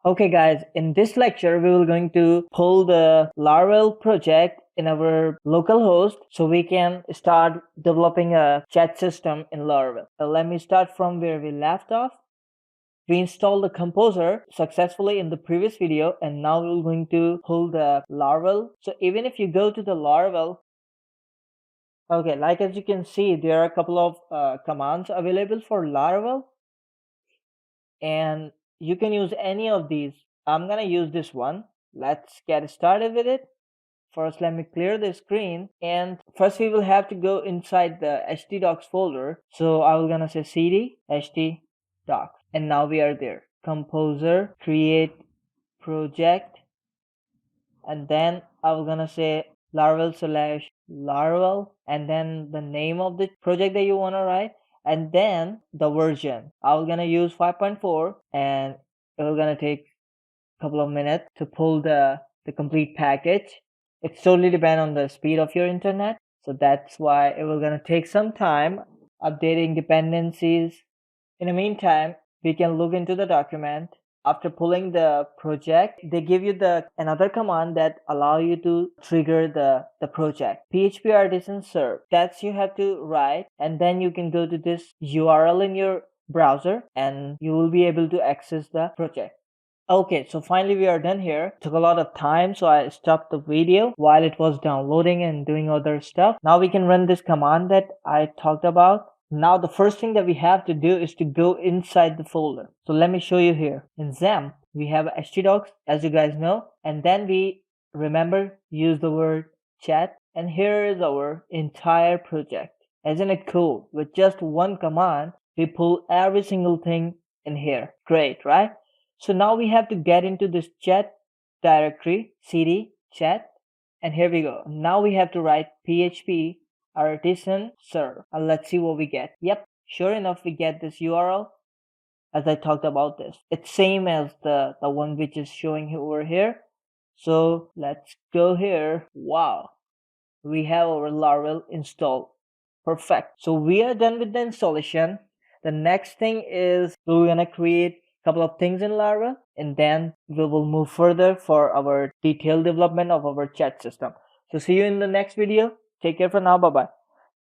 Okay guys, in this lecture we will going to pull the Laravel project in our local host so we can start developing a chat system in Laravel. So let me start from where we left off. We installed the composer successfully in the previous video, and now we're going to pull the Laravel. So even if you go to the Laravel, okay, like as you can see, there are a couple of commands available for Laravel, and you can use any of these. I'm gonna use this one. Let's get started with it. First, let me clear the screen, and first we will have to go inside the htdocs folder. So I will gonna say cd htdocs, and now we are there. Composer, create project, and then I will gonna say Laravel, and then the name of the project that you wanna write, and then the version. I was gonna use 5.4, and it will gonna take a couple of minutes to pull the complete package. It's totally depend on the speed of your internet, so that's why it will gonna take some time updating dependencies. In the meantime, we can look into the document. After pulling the project, they give you another command that allow you to trigger the project. PHP artisan serve. That's you have to write, and then you can go to this URL in your browser and you will be able to access the project. Okay, so finally we are done here. Took a lot of time, so I stopped the video while it was downloading and doing other stuff. Now we can run this command that I talked about. Now the first thing that we have to do is to go inside the folder. So let me show you here. In XAMPP, we have htdocs, as you guys know, and then we use the word chat, and here is our entire project. Isn't it cool? With just one command, we pull every single thing in here. Great, right? So now we have to get into this chat directory, cd chat, and here we go. Now we have to write PHP artisan serve, and let's see what we get. Yep, sure enough, we get this URL as I talked about this. It's same as the one which is showing over here. So let's go here. Wow, we have our Laravel installed. Perfect. So we are done with the installation. The next thing is we're gonna create a couple of things in Laravel, and then we will move further for our detailed development of our chat system. So see you in the next video. Take care for now. Bye bye.